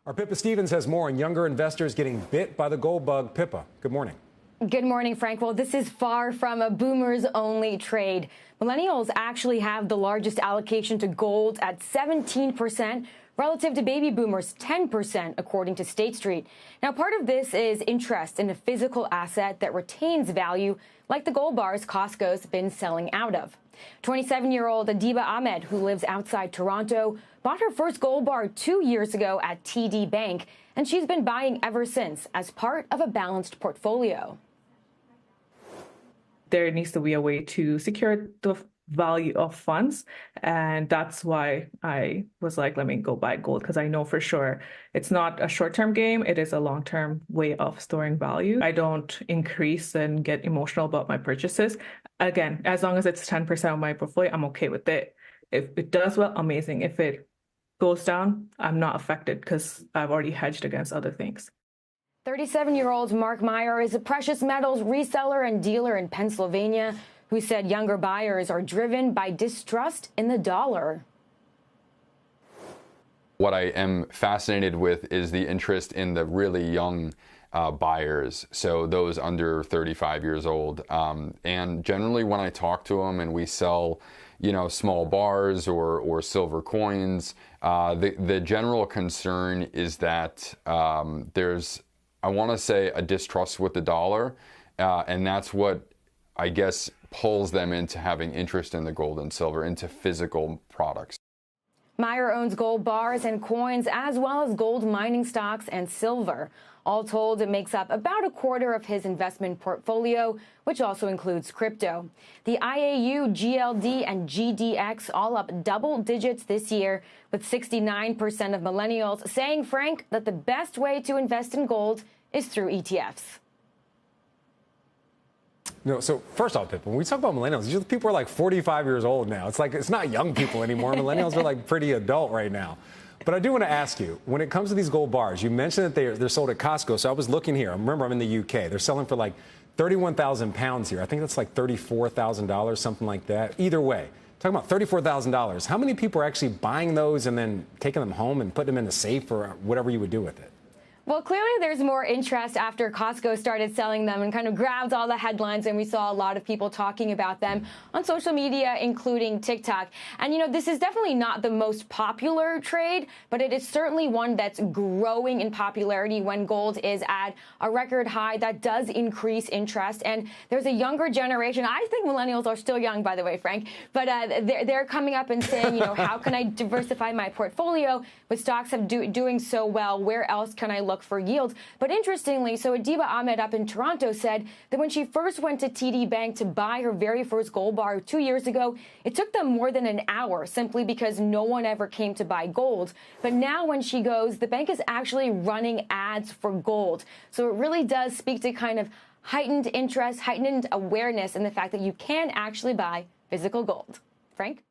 Our Pippa Stevens has more on younger investors getting bit by the gold bug. Pippa, good morning. Good morning, Frank. Well, this is far from a boomers-only trade. Millennials actually have the largest allocation to gold at 17%, relative to baby boomers 10%, according to State Street. Now, part of this is interest in a physical asset that retains value, like the gold bars Costco's been selling out of. 27-year-old Adiba Ahmed, who lives outside Toronto, bought her first gold bar 2 years ago at TD Bank, and she's been buying ever since as part of a balanced portfolio. There needs to be a way to secure the value of funds, and that's why I was like, let me go buy gold, because I know for sure it's not a short-term game, it is a long-term way of storing value. I don't increase and get emotional about my purchases. Again, as long as it's 10% of my portfolio, I'm okay with it. If it does well, amazing. If it goes down, I'm not affected because I've already hedged against other things. 37-year-old Mark Meyer is a precious metals reseller and dealer in Pennsylvania who said younger buyers are driven by distrust in the dollar. What I am fascinated with is the interest in the really young buyers, so those under 35 years old. And generally when I talk to them and we sell, small bars or silver coins, the general concern is that there's, I want to say, a distrust with the dollar, and that's what I guess pulls them into having interest in the gold and silver, into physical products. Meyer owns gold bars and coins, as well as gold mining stocks and silver. All told, it makes up about a quarter of his investment portfolio, which also includes crypto. The IAU, GLD, and GDX all up double digits this year, with 69% of millennials saying, Frank, that the best way to invest in gold is through ETFs. So first off, Pippa, when we talk about millennials, usually people are like 45 years old now. It's like, it's not young people anymore. Millennials are like pretty adult right now. But I do want to ask you, when it comes to these gold bars, you mentioned that they're sold at Costco. So I was looking here. Remember, I'm in the UK. They're selling for like 31,000 pounds here. I think that's like $34,000, something like that. Either way, talking about $34,000. How many people are actually buying those and then taking them home and putting them in the safe or whatever you would do with it? Well, clearly there's more interest after Costco started selling them and kind of grabbed all the headlines, and we saw a lot of people talking about them on social media, including TikTok. And, this is definitely not the most popular trade, but it is certainly one that's growing in popularity when gold is at a record high. That does increase interest. And there's a younger generation. I think millennials are still young, by the way, Frank, but they're coming up and saying, how can I diversify my portfolio with stocks doing so well? Where else can I look for yield? But interestingly, so Adiba Ahmed up in Toronto said that when she first went to TD Bank to buy her very first gold bar 2 years ago, it took them more than an hour simply because no one ever came to buy gold. But now when she goes, the bank is actually running ads for gold. So it really does speak to kind of heightened interest, heightened awareness in the fact that you can actually buy physical gold. Frank?